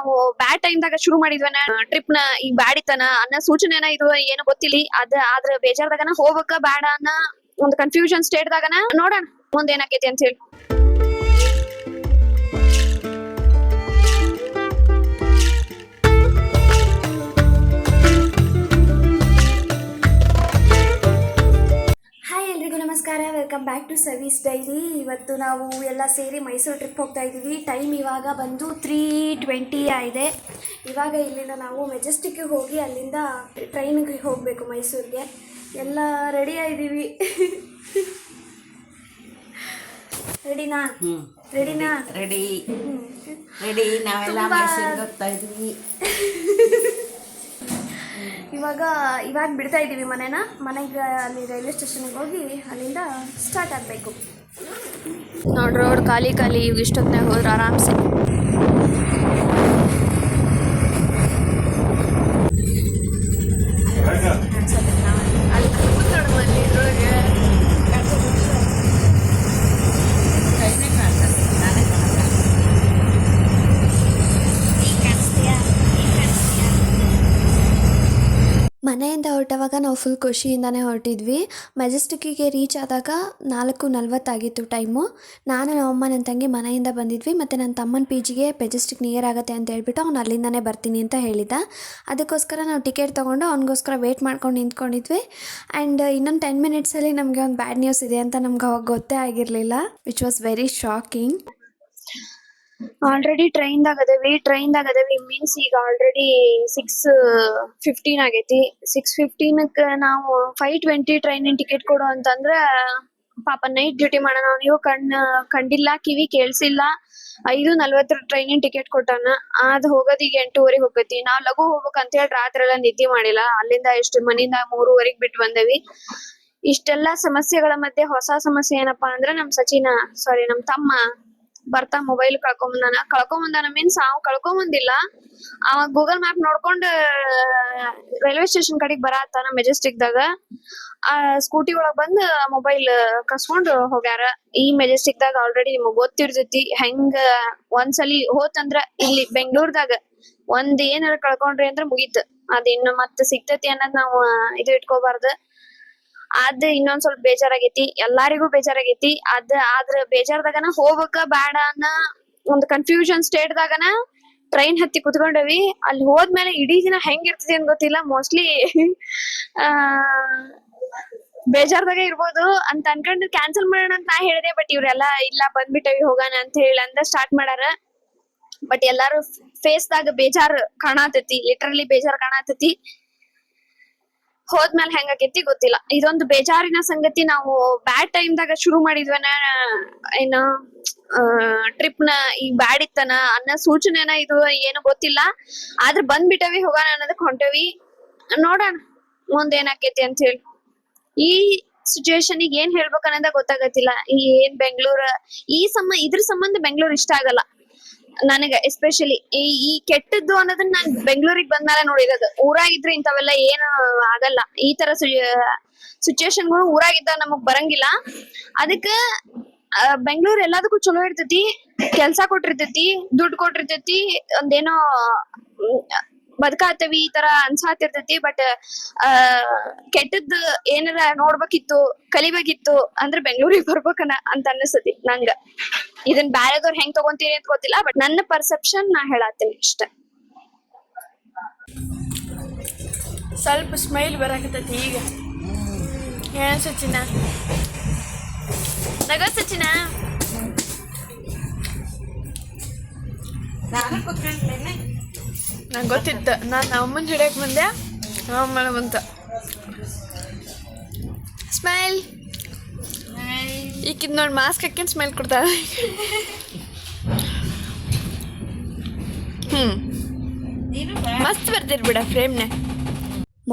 ನಾವು bad time ದಾಗ ಶುರು ಮಾಡಿದ್ವನ ಟ್ರಿಪ್ ನ ಈ ಬ್ಯಾಡಿತನ ಅನ್ನೋ ಸೂಚನೆನ ಇದು ಏನು ಗೊತ್ತಿಲ್ಲ. ಆದ್ರ ಬೇಜಾರ್ದಾಗನ ಹೋಗ್ಬೇಕ ಬ್ಯಾಡ ಅನ್ನೋ ಒಂದು ಕನ್ಫ್ಯೂಷನ್ ಸ್ಟೇಟ್ ದಾಗನ ನೋಡೋಣ ಮುಂದೆ ಏನಾಕೈತಿ ಅಂತ ಹೇಳಿ. ನಮಸ್ಕಾರ, welcome back to Service Daily. ಇವತ್ತು ನಾವು ಎಲ್ಲ ಸೇರಿ ಮೈಸೂರು ಟ್ರಿಪ್ ಹೋಗ್ತಾ ಇದ್ದೀವಿ. ಟೈಮ್ ಇವಾಗ ಬಂದು 3:20 ಆಗಿದೆ. ಇವಾಗ ಇಲ್ಲಿಂದ ನಾವು ಮೆಜೆಸ್ಟಿಕ್ಗೆ ಹೋಗಿ ಅಲ್ಲಿಂದ ಟ್ರೈನಿಗೆ ಹೋಗಬೇಕು ಮೈಸೂರಿಗೆ. ಎಲ್ಲ ರೆಡಿ ಆಗಿದ್ದೀವಿ. ರೆಡಿನಾ? ರೆಡಿ ನಾವೆಲ್ಲ ಮೈಸೂರಿಗೆ ಹೋಗ್ತಾ ಇದ್ದೀವಿ. ಇವಾಗ ಬಿಡ್ತಾ ಇದ್ದೀವಿ ಮನೆಗೆ. ಅಲ್ಲಿ ರೈಲ್ವೆ ಸ್ಟೇಷನ್ಗೆ ಹೋಗಿ ಅಲ್ಲಿಂದ ಸ್ಟಾರ್ಟ್ ಆಗಬೇಕು. ನೋಡ್ರಿ ರೋಡ್ ಖಾಲಿ ಇಷ್ಟೊತ್ತಿನಾಗ ಹೋದ್ರೆ ಆರಾಮ್ಸೆ. ಮನೆಯಿಂದ ಹೊರಟವಾಗ ನಾವು ಫುಲ್ ಖುಷಿಯಿಂದನೇ ಹೊರಟಿದ್ವಿ. ಮೆಜೆಸ್ಟಿಕ್ಕಿಗೆ ರೀಚ್ ಆದಾಗ 4:40 ಆಗಿತ್ತು ಟೈಮು. ನಾನು ನಮ್ಮಮ್ಮ ನನ್ನ ತಂಗಿ ಮನೆಯಿಂದ ಬಂದಿದ್ವಿ. ಮತ್ತು ನನ್ನ ತಮ್ಮನ PGಗೆ ಮೆಜೆಸ್ಟಿಕ್ ನಿಯರ್ ಆಗುತ್ತೆ ಅಂತ ಹೇಳ್ಬಿಟ್ಟು ಅವ್ನು ಅಲ್ಲಿಂದನೇ ಬರ್ತೀನಿ ಅಂತ ಹೇಳಿದ. ಅದಕ್ಕೋಸ್ಕರ ನಾವು ಟಿಕೆಟ್ ತೊಗೊಂಡು ಅವ್ನಿಗೋಸ್ಕರ ವೆಯ್ಟ್ ಮಾಡ್ಕೊಂಡು ನಿಂತ್ಕೊಂಡಿದ್ವಿ. ಆ್ಯಂಡ್ ಇನ್ನೊಂದು 10 ಮಿನಿಟ್ಸಲ್ಲಿ ನಮಗೆ ಒಂದು ಬ್ಯಾಡ್ ನ್ಯೂಸ್ ಇದೆ ಅಂತ ನಮ್ಗೆ ಅವಾಗ ಗೊತ್ತೇ ಆಗಿರಲಿಲ್ಲ, which was very shocking. Already ಟ್ರೈನ್ದಾಗ ಅದೇವಿ ಮೀನ್ಸ್ ಈಗ ಆಲ್ರೆಡಿ 6:15 ಆಗೈತಿ. 6:15 ನಾವು 5:20 ಟ್ರೈನಿನ ಟಿಕೆಟ್ ಕೊಡು ಅಂತಂದ್ರ ಪಾಪ ನೈಟ್ ಡ್ಯೂಟಿ ಮಾಡೋಣ. ನೀವು ಕಂಡಿಲ್ಲ, ಕಿವಿ ಕೇಳ್ಸಿಲ್ಲ. 5:40 ಟ್ರೈನಿನ ಟಿಕೆಟ್ ಕೊಟ್ಟಾನ. ಅದ್ ಹೋಗೋದ್ ಈಗ 8:30 ಹೋಗತಿ. ನಾವ್ ಲಘು ಹೋಗ್ಬೇಕಂತ ಹೇಳಿ ರಾತ್ರಿ ಎಲ್ಲ ನಿದ್ದೆ ಮಾಡಿಲ್ಲ. ಅಲ್ಲಿಂದ ಮನಿಂದ 3:30 ಬಿಟ್ಟು ಬಂದೇವಿ. ಇಷ್ಟೆಲ್ಲಾ ಸಮಸ್ಯೆಗಳ ಮಧ್ಯೆ ಹೊಸ ಸಮಸ್ಯೆ ಏನಪ್ಪಾ ಅಂದ್ರ ನಮ್ ತಮ್ಮ ಬರ್ತಾ ಮೊಬೈಲ್ ಕಳ್ಕೊಂಬಂದಾನ ಮೀನ್ಸ್ ಅವ್ ಕಳ್ಕೊಂಬಂದಿಲ್ಲ. ಅವ ಗೂಗಲ್ ಮ್ಯಾಪ್ ನೋಡ್ಕೊಂಡ್ ರೈಲ್ವೆ ಸ್ಟೇಷನ್ ಕಡೆಗ್ ಬರತ್ತಾನ ಮೆಜೆಸ್ಟಿಕ್ ದಾಗ. ಆ ಸ್ಕೂಟಿ ಒಳಗ್ ಬಂದ್ ಮೊಬೈಲ್ ಕಸ್ಕೊಂಡ್ ಹೋಗ್ಯಾರ. ಈ ಮೆಜೆಸ್ಟಿಕ್ ದಾಗ ಆಲ್ರೆಡಿ ನಿಮಗ್ ಗೊತ್ತಿರ್ತೈತಿ ಹೆಂಗ ಒಂದ್ಸಲಿ ಹೋತಂದ್ರ ಇಲ್ಲಿ ಬೆಂಗ್ಳೂರ್ದಾಗ ಒಂದ್ ಏನಾರ ಕಳ್ಕೊಂಡ್ರಿ ಅಂದ್ರ ಮುಗೀತ್. ಅದ್ ಇನ್ನು ಮತ್ ಸಿಗ್ತೈತಿ ಅನ್ನೋದ್ ನಾವು ಇದು ಇಟ್ಕೋಬಾರ್ದು. ಅದ್ ಇನ್ನೊಂದ್ ಸ್ವಲ್ಪ ಬೇಜಾರಾಗೈತಿ, ಎಲ್ಲಾರಿಗೂ ಬೇಜಾರಾಗೈತಿ. ಆದ್ರ ಬೇಜಾರ್ದಾಗನ ಹೋಗ್ಬೇಕ ಬ್ಯಾಡ ಅನ್ನೋ ಒಂದ್ ಕನ್ಫ್ಯೂಷನ್ ಸ್ಟೇಟ್ ದಾಗನ ಟ್ರೈನ್ ಹತ್ತಿ ಕುತ್ಕೊಂಡವಿ. ಅಲ್ಲಿ ಹೋದ್ಮೇಲೆ ಇಡೀ ದಿನ ಹೆಂಗಿರ್ತದೆ ಅಂತ ಗೊತ್ತಿಲ್ಲ. ಮೋಸ್ಟ್ಲಿ ಬೇಜಾರ್ದಾಗ ಇರ್ಬೋದು ಅಂತ ಅನ್ಕೊಂಡು ಕ್ಯಾನ್ಸಲ್ ಮಾಡೋಣ ಅಂತ ನಾ ಹೇಳಿದೆ. ಬಟ್ ಇವ್ರೆಲ್ಲಾ ಇಲ್ಲ ಬಂದ್ಬಿಟ್ಟವಿ ಹೋಗೋಣ ಅಂತ ಹೇಳಿ ಅಂದ ಸ್ಟಾರ್ಟ್ ಮಾಡಾರ. ಬಟ್ ಎಲ್ಲಾರು ಫೇಸ್ ದಾಗ ಬೇಜಾರ್ ಕಾಣತೈತಿ, ಲಿಟರಲಿ ಬೇಜಾರ್ ಕಾಣತೈತಿ. ಹೋದ್ಮೇಲೆ ಹೆಂಗಾಕೈತಿ ಗೊತ್ತಿಲ್ಲ. ಇದೊಂದು ಬೇಜಾರಿನ ಸಂಗತಿ. ನಾವು ಬ್ಯಾಡ್ ಟೈಮ್ ದಾಗ ಶುರು ಮಾಡಿದ್ವನ ಏನ ಟ್ರಿಪ್ ನ ಈ ಬ್ಯಾಡ್ ಇತ್ತನ ಅನ್ನೋ ಸೂಚನೆನ ಇದು ಏನು ಗೊತ್ತಿಲ್ಲ. ಆದ್ರ ಬಂದ್ಬಿಟ್ಟವಿ ಹೋಗೋಣ ಅನ್ನೋದಕ್ ಹೊಂಟವಿ. ನೋಡೋಣ ಮುಂದೆ ಏನಾಕೈತಿ ಅಂತ ಹೇಳಿ. ಈ ಸಿಚುವೇಶನ್ ಗೆ ಏನ್ ಹೇಳ್ಬೇಕ ಅನ್ನೋದ ಗೊತ್ತಾಗತ್ತಿಲ್ಲ. ಏನ್ ಬೆಂಗ್ಳೂರ್ ಇದ್ರ ಸಂಬಂಧ ಬೆಂಗ್ಳೂರ್ ಇಷ್ಟ ಆಗಲ್ಲ ನನಗ. ಎಸ್ಪೆಷಲಿ ಈ ಕೆಟ್ಟದ್ದು ಅನ್ನೋದನ್ನ ನಾನ್ ಬೆಂಗ್ಳೂರಿಗೆ ಬಂದ್ಮೇಲೆ ನೋಡಿರೋದು. ಊರಾಗಿದ್ರೆ ಇಂಥವೆಲ್ಲ ಏನು ಆಗಲ್ಲ. ಈ ತರ ಸಿಚುವೇಶನ್ಗಳು ಊರಾಗಿದ್ದಾಗ ನಮಗ್ ಬರಂಗಿಲ್ಲ. ಅದಕ್ಕ ಬೆಂಗ್ಳೂರ್ ಎಲ್ಲದಕ್ಕೂ ಚಲೋ ಇರ್ತೈತಿ. ಕೆಲ್ಸ ಕೊಟ್ಟಿರ್ತೈತಿ, ದುಡ್ಡು ಕೊಟ್ಟಿರ್ತೈತಿ, ಒಂದೇನೋ ಬದುಕಾತವಿ ಈ ತರ ಅನ್ಸಾತಿರ್ತೈತಿ. ಬಟ್ ಕೆಟ್ಟದ್ ಏನಾರ ನೋಡ್ಬೇಕಿತ್ತು, ಕಲಿಬೇಕಿತ್ತು ಅಂದ್ರೆ ಬೆಂಗ್ಳೂರಿಗೆ ಬರ್ಬೇಕನ ಅಂತ ಅನಿಸ್ತತಿ ನಂಗ. ಇದನ್ ಬ್ಯಾರೆದವ್ರು ಹೆಂಗ್ ತಗೊಂತೀರಿ ಅಂತ ಗೊತ್ತಿಲ್ಲ. ಬಟ್ ನನ್ನ ಪರ್ಸೆಪ್ಷನ್ ನಾ ಹೇಳತ್ತೀನಿ ಇಷ್ಟ. ಸ್ವಲ್ಪ ಸ್ಮೈಲ್ ಬರಾಕತ್ತೈತಿ ಈಗ. ಏನ್ ಸಚಿನ ನಗೋ ಸಚಿನ. ನಂಗೆ ಗೊತ್ತಿತ್ತ, ನಾನು ಅಮ್ಮನ ಹಿಡಿಯಕ್ ಬಂದೆ. ಅಮ್ಮನ ಬಂತ ಸ್ಮೈಲ್. ಈಕಿದ್ ನೋಡಿ ಮಾಸ್ಕ್ ಹಾಕ್ಯಂಡ್ ಸ್ಮೈಲ್ ಕೊಡ್ತಾಳೆ. ಮಸ್ತ್ ಬರ್ತೀರಿ ಬಿಡ ಫ್ರೇಮ್ನೆ.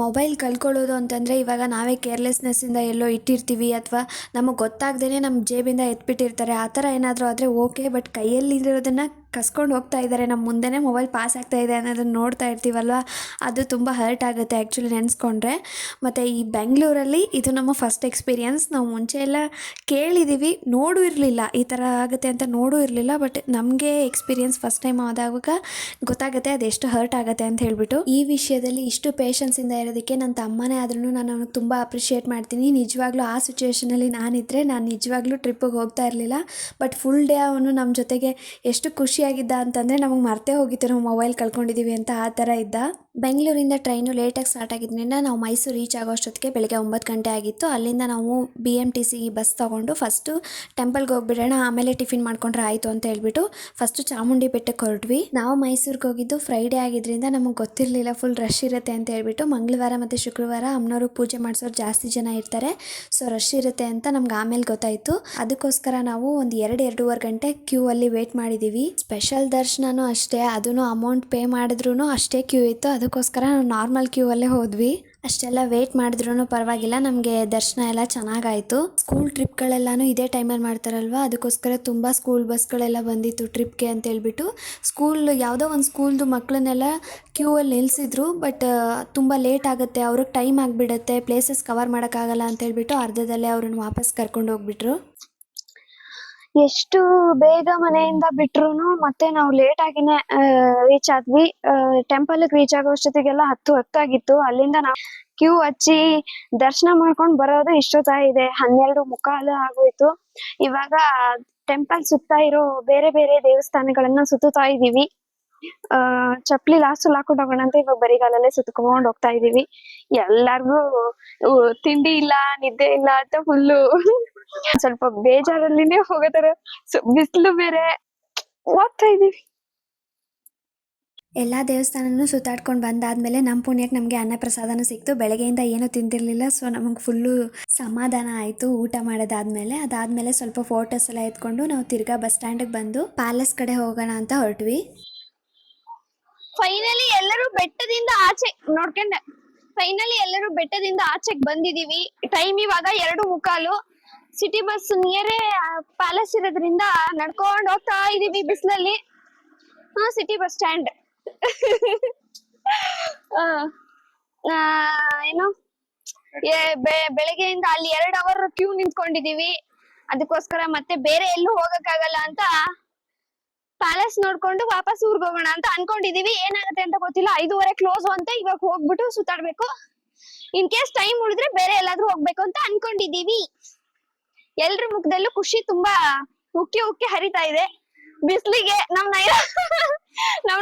ಮೊಬೈಲ್ ಕಳ್ಕೊಳ್ಳೋದು ಅಂತಂದರೆ ಇವಾಗ ನಾವೇ ಕೇರ್ಲೆಸ್ನೆಸ್ಸಿಂದ ಎಲ್ಲೋ ಇಟ್ಟಿರ್ತೀವಿ, ಅಥವಾ ನಮಗೆ ಗೊತ್ತಾಗ್ದೇ ನಮ್ಮ ಜೇಬಿಂದ ಎತ್ಬಿಟ್ಟಿರ್ತಾರೆ. ಆ ಥರ ಏನಾದರೂ ಆದರೆ ಓಕೆ. ಬಟ್ ಕೈಯಲ್ಲಿರೋದನ್ನು ಕಸ್ಕೊಂಡು ಹೋಗ್ತಾ ಇದ್ದಾರೆ, ನಮ್ಮ ಮುಂದೆನೇ ಮೊಬೈಲ್ ಪಾಸ್ ಆಗ್ತಾ ಇದೆ ಅನ್ನೋದನ್ನು ನೋಡ್ತಾ ಇರ್ತೀವಲ್ವ, ಅದು ತುಂಬ ಹರ್ಟ್ ಆಗುತ್ತೆ ಆ್ಯಕ್ಚುಲಿ ನೆನೆಸ್ಕೊಂಡ್ರೆ. ಮತ್ತು ಈ ಬೆಂಗಳೂರಲ್ಲಿ ಇದು ನಮ್ಮ ಫಸ್ಟ್ ಎಕ್ಸ್ಪೀರಿಯನ್ಸ್. ನಾವು ಮುಂಚೆ ಎಲ್ಲ ಕೇಳಿದ್ದೀವಿ, ನೋಡೂ ಇರಲಿಲ್ಲ ಈ ಥರ ಆಗುತ್ತೆ ಅಂತ, ನೋಡೂ ಇರಲಿಲ್ಲ. ಬಟ್ ನಮಗೆ ಎಕ್ಸ್ಪೀರಿಯನ್ಸ್ ಫಸ್ಟ್ ಟೈಮ್ ಆದಾಗ ಗೊತ್ತಾಗುತ್ತೆ ಅದೆಷ್ಟು ಹರ್ಟ್ ಆಗುತ್ತೆ ಅಂತ ಹೇಳ್ಬಿಟ್ಟು. ಈ ವಿಷಯದಲ್ಲಿ ಇಷ್ಟು ಪೇಷನ್ಸಿಂದ ಇರೋದಕ್ಕೆ ನನ್ನ ತಮ್ಮನೇ ಆದ್ರೂ ನಾನು ಅವನಿಗೆ ತುಂಬ ಅಪ್ರಿಷಿಯೇಟ್ ಮಾಡ್ತೀನಿ. ನಿಜವಾಗ್ಲೂ ಆ ಸಿಚುವೇಷನಲ್ಲಿ ನಾನಿದ್ದರೆ ನಾನು ನಿಜವಾಗ್ಲೂ ಟ್ರಿಪ್ಪಿಗೆ ಹೋಗ್ತಾ ಇರಲಿಲ್ಲ. ಬಟ್ ಫುಲ್ ಡೇ ಅವನು ನಮ್ಮ ಜೊತೆಗೆ ಎಷ್ಟು ಖುಷಿಯಾಗಿದ್ದ ಅಂತಂದರೆ ನಮಗೆ ಮರ್ತೇ ಹೋಗಿತ್ತು ನಾವು ಮೊಬೈಲ್ ಕಳ್ಕೊಂಡಿದ್ದೀವಿ ಅಂತ, ಆ ಥರ ಇದ್ದ. ಬೆಂಗಳೂರಿಂದ ಟ್ರೈನು ಲೇಟಾಗಿ ಸ್ಟಾರ್ಟ್ ಆಗಿದ್ದರಿಂದ ನಾವು ಮೈಸೂರು ರೀಚ್ ಆಗೋ ಅಷ್ಟೊತ್ತಿಗೆ ಬೆಳಗ್ಗೆ 9 ಗಂಟೆ ಆಗಿತ್ತು. ಅಲ್ಲಿಂದ ನಾವು BMTC ಬಸ್ ತೊಗೊಂಡು ಫಸ್ಟು ಟೆಂಪಲ್ಗೆ ಹೋಗ್ಬಿಡೋಣ, ಆಮೇಲೆ ಟಿಫಿನ್ ಮಾಡ್ಕೊಂಡ್ರೆ ಆಯಿತು ಅಂತ ಹೇಳ್ಬಿಟ್ಟು ಫಸ್ಟು ಚಾಮುಂಡಿ ಬೆಟ್ಟಕ್ಕೆ ಹೊರಟ್ವಿ. ನಾವು ಮೈಸೂರಿಗೆ ಹೋಗಿದ್ದು ಫ್ರೈಡೇ ಆಗಿದ್ದರಿಂದ ನಮಗೆ ಗೊತ್ತಿರಲಿಲ್ಲ ಫುಲ್ ರಶ್ ಇರುತ್ತೆ ಅಂತ ಹೇಳ್ಬಿಟ್ಟು. ಮಂಗಳವಾರ ಮತ್ತು ಶುಕ್ರವಾರ ಅಮ್ಮನವ್ರಿಗೆ ಪೂಜೆ ಮಾಡಿಸೋರು ಜಾಸ್ತಿ ಜನ ಇರ್ತಾರೆ, ಸೊ ರಶ್ ಇರುತ್ತೆ ಅಂತ ನಮ್ಗೆ ಆಮೇಲೆ ಗೊತ್ತಾಯಿತು. ಅದಕ್ಕೋಸ್ಕರ ನಾವು ಒಂದು 2-2.5 ಗಂಟೆ ಕ್ಯೂ ಅಲ್ಲಿ ವೇಟ್ ಮಾಡಿದ್ದೀವಿ. ಸ್ಪೆಷಲ್ ದರ್ಶನನೂ ಅಷ್ಟೇ, ಅದೂ ಅಮೌಂಟ್ ಪೇ ಮಾಡಿದ್ರೂ ಅಷ್ಟೇ ಕ್ಯೂ ಇತ್ತು. ಅದಕ್ಕೋಸ್ಕರ ನಾವು ನಾರ್ಮಲ್ ಕ್ಯೂ ಅಲ್ಲೇ ಹೋದ್ವಿ. ಅಷ್ಟೆಲ್ಲ ವೇಟ್ ಮಾಡಿದ್ರೂ ಪರವಾಗಿಲ್ಲ, ನಮಗೆ ದರ್ಶನ ಎಲ್ಲ ಚೆನ್ನಾಗಾಯಿತು. ಸ್ಕೂಲ್ ಟ್ರಿಪ್ಗಳೆಲ್ಲನೂ ಇದೇ ಟೈಮಲ್ಲಿ ಮಾಡ್ತಾರಲ್ವ, ಅದಕ್ಕೋಸ್ಕರ ತುಂಬ ಸ್ಕೂಲ್ ಬಸ್ಗಳೆಲ್ಲ ಬಂದಿತ್ತು ಟ್ರಿಪ್ಗೆ ಅಂತ ಹೇಳ್ಬಿಟ್ಟು. ಯಾವುದೋ ಒಂದು ಸ್ಕೂಲ್ದು ಮಕ್ಕಳನ್ನೆಲ್ಲ ಕ್ಯೂ ಅಲ್ಲಿ ನಿಲ್ಲಿಸಿದ್ರು. ಬಟ್ ತುಂಬ ಲೇಟ್ ಆಗುತ್ತೆ, ಅವ್ರಿಗೆ ಟೈಮ್ ಆಗಿಬಿಡುತ್ತೆ, ಪ್ಲೇಸಸ್ ಕವರ್ ಮಾಡೋಕ್ಕಾಗಲ್ಲ ಅಂತ ಹೇಳ್ಬಿಟ್ಟು ಅರ್ಧದಲ್ಲೇ ಅವ್ರನ್ನ ವಾಪಸ್ ಕರ್ಕೊಂಡು ಹೋಗ್ಬಿಟ್ರು. ಎಷ್ಟು ಬೇಗ ಮನೆಯಿಂದ ಬಿಟ್ರುನು ಮತ್ತೆ ನಾವು ಲೇಟ್ ಆಗಿನೇ ರೀಚ್ ಆದ್ವಿ. ಟೆಂಪಲ್ ರೀಚ್ ಆಗೋ ಅಷ್ಟೊತ್ತಿಗೆಲ್ಲ 10 ಆಗಿತ್ತು. ಅಲ್ಲಿಂದ ನಾವು ಕ್ಯೂ ಹಚ್ಚಿ ದರ್ಶನ ಮಾಡ್ಕೊಂಡ್ ಬರೋದು ಇಷ್ಟೊತ್ತಾಗಿದೆ, 12:15 ಆಗೋಯ್ತು. ಇವಾಗ ಟೆಂಪಲ್ ಸುತ್ತ ಇರೋ ಬೇರೆ ಬೇರೆ ದೇವಸ್ಥಾನಗಳನ್ನ ಸುತ್ತುತ್ತಾ ಇದೀವಿ. ಚಪ್ಲಿ ಲಾಸ್ಟ್ ಹಾಕೊಂಡು ಹೋಗೋಣ ಅಂತ ಇವಾಗ ಬರಿಗಾಲಲ್ಲೇ ಸುತ್ಕೊಂಡ್ ಹೋಗ್ತಾ ಇದೀವಿ. ಎಲ್ಲಾರ್ಗು ತಿಂಡಿ ಇಲ್ಲ, ನಿದ್ದೆ ಇಲ್ಲ ಅಂತ ಫುಲ್ಲು ಸ್ವಲ್ಪ ಬೇಜಾರಲ್ಲಿನೇ ಹೋಗೋತರ, ಬಿಸಿಲು ಬೇರೆ, ಹೋಗ್ತಾ ಇದೀವಿ. ಎಲ್ಲ ದೇವಸ್ಥಾನನೂ ಸುತ್ತಾಡ್ಕೊಂಡು ಬಂದಾದಮೇಲೆ ನಮ್ಮ ಪುಣ್ಯಕ್ಕೆ ನಮಗೆ ಅನ್ನಪ್ರಸಾದನೂ ಸಿಕ್ತು. ಬೆಳಗ್ಗೆಯಿಂದ ಏನೂ ತಿಂದಿರಲಿಲ್ಲ, ಸೊ ನಮಗೆ ಫುಲ್ಲು ಸಮಾಧಾನ ಆಯಿತು ಊಟ ಮಾಡೋದಾದ್ಮೇಲೆ. ಅದಾದಮೇಲೆ ಸ್ವಲ್ಪ ಫೋಟೋಸ್ ಎಲ್ಲ ಎತ್ಕೊಂಡು ನಾವು ತಿರ್ಗಾ ಬಸ್ ಸ್ಟ್ಯಾಂಡಿಗೆ ಬಂದು ಪ್ಯಾಲೇಸ್ ಕಡೆ ಹೋಗೋಣ ಅಂತ ಹೊರಟ್ವಿ. ಫೈನಲಿ ಎಲ್ಲರೂ ಬೆಟ್ಟದಿಂದ ಆಚೆಗೆ ಬಂದಿದೀವಿ. ಟೈಮ್ ಇವಾಗ 2:15. ಸಿಟಿ ಬಸ್ ನಿಯರೇ ಪ್ಯಾಲೇಸ್ ಇರೋದ್ರಿಂದ ನಡ್ಕೊಂಡು ಹೋಗ್ತಾ ಇದೀವಿ ಬಿಸಿಲಲ್ಲಿ. ಸಿಟಿ ಬಸ್ ಸ್ಟ್ಯಾಂಡ್ ಏನು ಬೆಳಗ್ಗೆಯಿಂದ ಅಲ್ಲಿ 2 ಅವರ್ ಕ್ಯೂ ನಿಂತ್ಕೊಂಡಿದೀವಿ. ಅದಕ್ಕೋಸ್ಕರ ಮತ್ತೆ ಬೇರೆ ಎಲ್ಲೂ ಹೋಗಕ್ಕಾಗಲ್ಲ ಅಂತ ಪ್ಯಾಲೇಸ್ ನೋಡ್ಕೊಂಡು ವಾಪಸ್ ಊರ್ಗ್ ಹೋಗೋಣ ಅಂತ ಅನ್ಕೊಂಡಿದೀವಿ. ಏನಾಗುತ್ತೆ ಅಂತ ಗೊತ್ತಿಲ್ಲ. 5:30 ಕ್ಲೋಸ್ ಅಂತ, ಇವಾಗ ಹೋಗ್ಬಿಟ್ಟು ಸುತ್ತಾಡ್ಬೇಕು. ಇನ್ ಕೇಸ್ ಟೈಮ್ ಉಳಿದ್ರೆ ಬೇರೆ ಎಲ್ಲಾದ್ರೂ ಹೋಗ್ಬೇಕು ಅಂತ ಅನ್ಕೊಂಡಿದೀವಿ. ಎಲ್ರ ಮುಖದಲ್ಲೂ ಖುಷಿ ತುಂಬಾ ಉಕ್ಕಿ ಹರಿತಾ ಇದೆ. ಬಿಸ್ಲಿಗೆ ನಮ್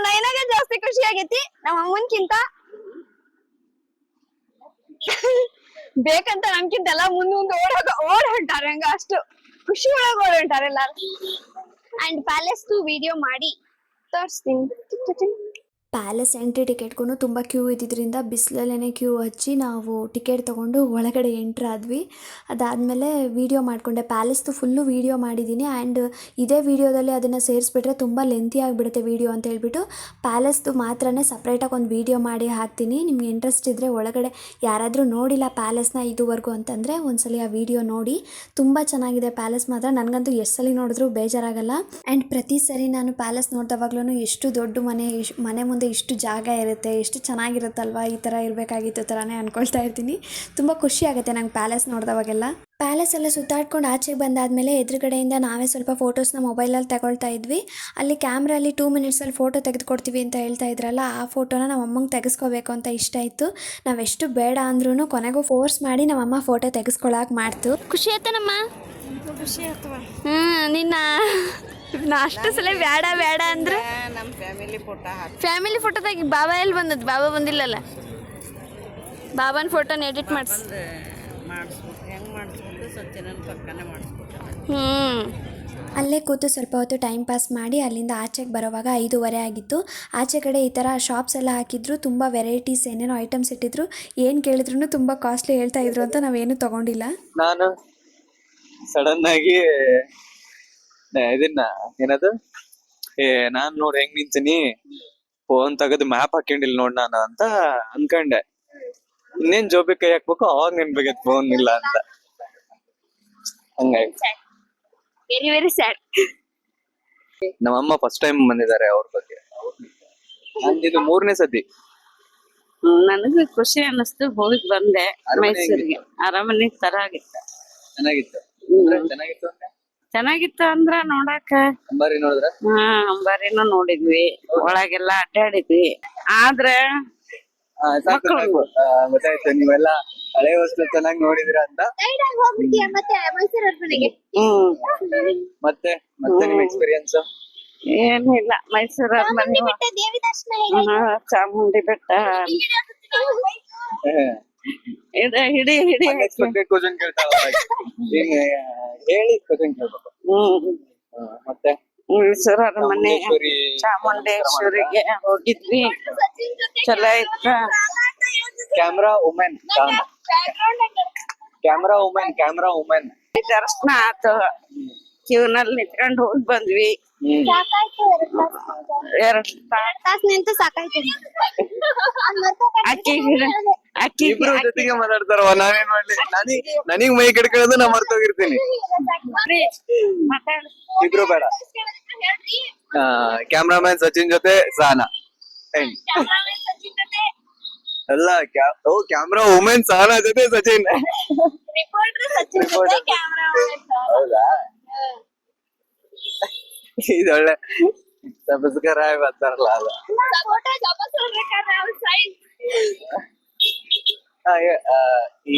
ನಯನಾಗ ಜಾಸ್ತಿ ಖುಷಿ ಆಗೈತಿ ನಮ್ಮ ಅಮ್ಮನ್ಕಿಂತ. ಬೇಕಂತ ನಮ್ಕಿಂತೆಲ್ಲ ಮುಂದೆ ಓಡ್ ಹೊಂಟಾರೆ, ಹಂಗ ಅಷ್ಟು ಖುಷಿ ಒಳಗ ಓಡ್ ಹೊಂಟಾರೆ ಎಲ್ಲಾರು. ಅಂಡ್ ಪ್ಯಾಲೇಸ್ ವಿಡಿಯೋ ಮಾಡಿ ತೋರಿಸ್ತೀನಿ. ಪ್ಯಾಲೇಸ್ ಎಂಟ್ರಿ ಟಿಕೆಟ್ಗೂ ತುಂಬ ಕ್ಯೂ ಇದ್ದಿದ್ದರಿಂದ ಬಿಸಿಲಲ್ಲೇ ಕ್ಯೂ ಹಚ್ಚಿ ನಾವು ಟಿಕೆಟ್ ತೊಗೊಂಡು ಒಳಗಡೆ ಎಂಟ್ರ್ ಆದ್ವಿ. ಅದಾದಮೇಲೆ ವೀಡಿಯೋ ಮಾಡಿಕೊಂಡೆ. ಪ್ಯಾಲೇಸ್ದು ಫುಲ್ಲು ವೀಡಿಯೋ ಮಾಡಿದ್ದೀನಿ. ಆ್ಯಂಡ್ ಇದೇ ವೀಡಿಯೋದಲ್ಲಿ ಅದನ್ನು ಸೇರಿಸ್ಬಿಟ್ರೆ ತುಂಬ ಲೆಂತಿ ಆಗಿಬಿಡುತ್ತೆ ವೀಡಿಯೋ ಅಂತ ಹೇಳ್ಬಿಟ್ಟು ಪ್ಯಾಲೇಸ್ದು ಮಾತ್ರನೇ ಸಪ್ರೇಟಾಗಿ ಒಂದು ವೀಡಿಯೋ ಮಾಡಿ ಹಾಕ್ತೀನಿ. ನಿಮ್ಗೆ ಇಂಟ್ರೆಸ್ಟ್ ಇದ್ದರೆ, ಒಳಗಡೆ ಯಾರಾದರೂ ನೋಡಿಲ್ಲ ಪ್ಯಾಲೇಸ್ನ ಇದುವರೆಗೂ ಅಂತಂದರೆ ಒಂದ್ಸಲಿ ಆ ವಿಡಿಯೋ ನೋಡಿ. ತುಂಬ ಚೆನ್ನಾಗಿದೆ ಪ್ಯಾಲೇಸ್ ಮಾತ್ರ, ನನಗಂತೂ ಎಷ್ಟು ಸಲ ನೋಡಿದ್ರೂ ಬೇಜಾರಾಗಲ್ಲ. ಆ್ಯಂಡ್ ಪ್ರತಿ ಸರಿ ನಾನು ಪ್ಯಾಲೇಸ್ ನೋಡಿದಾವಾಗ್ಲೂ ಎಷ್ಟು ದೊಡ್ಡ ಮನೆ ಮುಂದೆ ಇಷ್ಟು ಜಾಗ ಇರುತ್ತೆ, ಎಷ್ಟು ಚೆನ್ನಾಗಿರುತ್ತಲ್ವ, ಈ ಥರ ಇರಬೇಕಾಗಿತ್ತು ಥರನೇ ಅಂದ್ಕೊಳ್ತಾ ಇರ್ತೀನಿ. ತುಂಬ ಖುಷಿ ಆಗುತ್ತೆ ನಂಗೆ ಪ್ಯಾಲೇಸ್ ನೋಡಿದವಾಗೆಲ್ಲ. ಪ್ಯಾಲೇಸ್ ಎಲ್ಲ ಸುತ್ತಾಡ್ಕೊಂಡು ಆಚೆಗೆ ಬಂದಾದಮೇಲೆ ಎದುರುಗಡೆಯಿಂದ ನಾವೇ ಸ್ವಲ್ಪ ಫೋಟೋಸ್ನ ಮೊಬೈಲಲ್ಲಿ ತಗೊಳ್ತಾ ಇದ್ವಿ. ಅಲ್ಲಿ ಕ್ಯಾಮ್ರಲ್ಲಿ 2 ಮಿನಿಟ್ಸಲ್ಲಿ ಫೋಟೋ ತೆಗೆದುಕೊಡ್ತೀವಿ ಅಂತ ಹೇಳ್ತಾ ಇದ್ರಲ್ಲ, ಆ ಫೋಟೋನ ನಮ್ಮ ಅಮ್ಮಂಗೆ ತೆಗೆಸ್ಕೋಬೇಕು ಅಂತ ಇಷ್ಟ ಇತ್ತು. ನಾವೆಷ್ಟು ಬೇಡ ಅಂದ್ರೂ ಕೊನೆಗೂ ಫೋರ್ಸ್ ಮಾಡಿ ನಮ್ಮಮ್ಮ ಫೋಟೋ ತೆಗೆಸ್ಕೊಳಕ್ಕೆ ಮಾಡ್ತು. ಖುಷಿ ಆಯ್ತನಮ್ಮ? ಖುಷಿ ಆಗ್ತವ. ನಿನ್ನ ಅಷ್ಟು ಸಲ ಬೇಡ ಅಂದ್ರೆ ನಮ್ಮ ಫ್ಯಾಮಿಲಿ ಫೋಟೋ ತೆಗಿ. ಬಾಬಾ ಎಲ್ಲಿ ಬಂದದ್ದು? ಬಾಬಾ ಬಂದಿಲ್ಲಲ್ಲ. ಬಾಬಾನ ಫೋಟೋನ ಎಡಿಟ್ ಮಾಡಿಸ್ಬೇಕು, ಹೆಂಗೆ ಮಾಡಿಸ್ಬೇಕು, ಸತ್ಯನ ಪಕ್ಕನೇ ಮಾಡಿಸ್ಬೇಕು. ಅಲ್ಲೇ ಕೂತು ಸ್ವಲ್ಪ ಹೊತ್ತು ಟೈಮ್ ಪಾಸ್ ಮಾಡಿ ಅಲ್ಲಿಂದ ಆಚೆಗೆ ಬರೋವಾಗ 5:30 ಆಗಿತ್ತು. ಆಚೆ ಕಡೆ ಈ ಥರ ಶಾಪ್ಸ್ ಎಲ್ಲ ಹಾಕಿದ್ರು, ತುಂಬ ವೆರೈಟೀಸ್ ಏನೇನೋ ಐಟಮ್ಸ್ ಇಟ್ಟಿದ್ರು. ಏನು ಕೇಳಿದ್ರು ತುಂಬ ಕಾಸ್ಟ್ಲಿ ಹೇಳ್ತಾ ಇದ್ರು ಅಂತ ನಾವೇನು ತೊಗೊಂಡಿಲ್ಲ. ನಾನು ಸಡನ್ ಆಗಿ ಇದನ್ನ ಏನದು ನಾನ್ ನೋಡ್ ಹೆಂಗ್ ನಿಂತೀನಿ, ಫೋನ್ ತೆಗೆದು ಮ್ಯಾಪ್ ಹಾಕೊಂಡಿಲ್ಲ ನೋಡ್ ನಾನು ಅಂತ ಅನ್ಕೊಂಡೆ. ಇನ್ನೇನ್ ಜೋಬಿ ಕೈ ಹಾಕ್ಬೇಕು, ಅವಾಗ ನೆನ್ಬೇಕೈತ್ ಫೋನ್ ಇಲ್ಲ ಅಂತ. ಹಂಗಾಗಿ ವೆರಿ ವೆರಿ ಸ್ಯಾಡ್. ನಮ್ಮಮ್ಮ ಫಸ್ಟ್ ಟೈಮ್ ಬಂದಿದ್ದಾರೆ ಅವ್ರ ಬಗ್ಗೆ. ನಂದಿದು 3ನೇ ಸತಿ. ನನಗೂ ಖುಷಿ ಅನ್ನಿಸ್ತು, ಹೋಗಿ ಬಂದೆ ಅರಮನೆ ಮೈಸೂರಿಗೆ. ಅರಮನೆ ತರ ಆಗಿತ್ತು. ಚೆನ್ನಾಗಿತ್ತು. ಚೆನ್ನಾಗಿತ್ತು ಅಂದ್ರೆ ಚೆನ್ನಾಗಿತ್ತು ಅಂದ್ರ ನೋಡಾಕ. ಅಂಬಾರಿ ನೋಡಿದ್ರ? ಅಂಬಾರಿನೂ ನೋಡಿದ್ವಿ, ಒಳಗೆಲ್ಲ ಅಡ್ಡಾಡಿದ್ವಿ. ಆದ್ರೆ ಸಾಕು ಸಾಕು. ಗೊತ್ತಾಯ್ತು, ನೀವೆಲ್ಲ ಹಳೆ ವಸ್ತು ಚೆನ್ನಾಗಿ ನೋಡಿದಿರ ಅಂತ. ಮತ್ತೆ ಮೈಸೂರು ಅರಮನೆಗೆ. ಮತ್ತೆ ಮತ್ತೆ ನಿಮ್ ಎಕ್ಸ್ಪೀರಿಯನ್ಸ್? ಏನಿಲ್ಲ, ಮೈಸೂರು ಅರಮನೆ, ದೇವಿ ದರ್ಶನ ಚಾಮುಂಡಿ ಬೆಟ್ಟ, ಹಿಡಿ ಅನ್ಎಕ್ಸ್ಪೆಕ್ಟೆಡ್ ಕ್ವಶನ್ ಕೇಳ್ತಾವ. ಹೇಳಿ ಕ್ವಶನ್ ಕೇಳ್ಬೇಕು. ಮತ್ತೆ ಮೈಸೂರು ಅರಮನೆ, ಚಾಮುಂಡೇಶ್ವರಿ, ಚಾಮುಂಡೇಶ್ವರಿಗೆ ಹೋಗಿದ್ವಿ, ಚಲೋ ಇತ್ತು. Camera women, camera women. ದರ್ಶನ ಆತು, ಕ್ಯೂನಲ್ಲಿ ನಿಂತ್ಕೊಂಡು ಹೋಗಿ ಬಂದ್ವಿ. 2 ತಾಸ್ ನಿಂತು ಸಾಕಾಯ್ತು. ಅಕ್ಕಿ ಇಬ್ರು ಜೊತೆಗೆ ಮಾತಾಡ್ತಾರವ, ನಾವೇನ್ ಮಾಡ್ಲಿ? ನನಗ್ ಮೈ ಕಡ್ಕೊಳ್ಳೋದು ನಾ ಮರ್ತೋಗಿರ್ತೀನಿ. ಇಬ್ರು ಬೇಡ. ಕ್ಯಾಮ್ರಾಮನ್ ಸಚಿನ್ ಜೊತೆ ಸಹನಾ. ಅಲ್ಲ, ಕ್ಯಾಮ್ರಾ ವುಮೆನ್ ಸಹನಾ ಜೊತೆ ಸಚಿನ್. ಹೌದಾ? ಇದೊಳ್ಳೆ ಸಬ್ಸ್ಕ್ರೈಬ್ ಬರ್ತಾರಲ್ಲ ಅದು.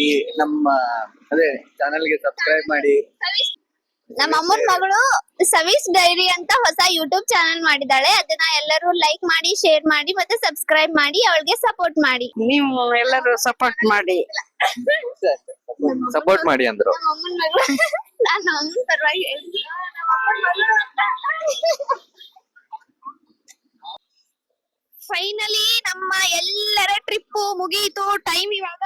ಈ ನಮ್ಮ ಅದೇ ಚಾನೆಲ್ಗೆ ಸಬ್ಸ್ಕ್ರೈಬ್ ಮಾಡಿ. ನಮ್ಮ ಅಮ್ಮನ ಮಗಳು ಸವೀಸ್ ಡೈರಿ ಅಂತ ಹೊಸ ಯೂಟ್ಯೂಬ್ ಚಾನೆಲ್ ಮಾಡಿದಾಳೆ. ಅದನ್ನ ಎಲ್ಲರೂ ಲೈಕ್ ಮಾಡಿ, ಶೇರ್ ಮಾಡಿ, ಮತ್ತೆ ಸಬ್ಸ್ಕ್ರೈಬ್ ಮಾಡಿ, ಅವಳಿಗೆ ಸಪೋರ್ಟ್ ಮಾಡಿ. ನೀವು ಎಲ್ಲರೂ ಸಪೋರ್ಟ್ ಮಾಡಿ. ಸಪೋರ್ಟ್ ಮಾಡಿ ಅಂದ್ರು. ನಮ್ಮ ಅಮ್ಮನ ಮಗಳು ನಾನು ಅಮ್ಮನ ಪರವಾಗಿ ಹೇಳ್ತೀನಿ. ಫೈನಲಿ ನಮ್ಮ ಎಲ್ಲರ ಟ್ರಿಪ್ ಮುಗಿಯಿತು. ಟೈಮ್ ಇವಾಗ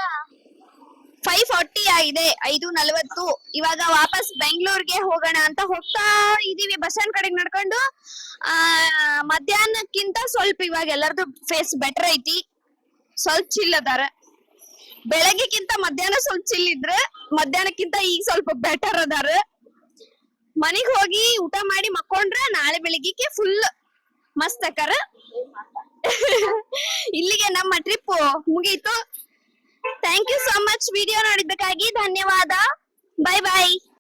5:40 ಆಗಿದೆ, 5:40. ಇವಾಗ ವಾಪಸ್ ಬೆಂಗಳೂರಿಗೆ ಹೋಗೋಣ ಅಂತ ಹೋಗ್ತಾ ಇದೀವಿ. ಬಸ್ ಸ್ಟ್ಯಾಂಡ್ ಕಡೆಗೆ ನಡ್ಕೊಂಡು. ಮಧ್ಯಾಹ್ನಕ್ಕಿಂತ ಸ್ವಲ್ಪ ಇವಾಗ ಎಲ್ಲರದು ಫೇಸ್ ಬೆಟರ್ ಐತಿ, ಸ್ವಲ್ಪ ಚಿಲ್ ಅದಾರ. ಬೆಳಗ್ಗೆಕ್ಕಿಂತ ಮಧ್ಯಾಹ್ನ ಸ್ವಲ್ಪ ಚಿಲ್ ಇದ್ರೆ, ಮಧ್ಯಾಹ್ನಕ್ಕಿಂತ ಈಗ ಸ್ವಲ್ಪ ಬೆಟರ್ ಅದಾರ. ಮನೆಗ್ ಹೋಗಿ ಊಟ ಮಾಡಿ ಮಕ್ಕೊಂಡ್ರೆ ನಾಳೆ ಬೆಳಿಗ್ಗೆ ಫುಲ್ ಮಸ್ತ್ ಆಕಾರ. ಇಲ್ಲಿಗೆ ನಮ್ಮ ಟ್ರಿಪ್ ಮುಗೀತು. Thank you so much. Video ನೋಡಿದ್ದಕ್ಕಾಗಿ ಧನ್ಯವಾದ. ಬೈ ಬಾಯ್.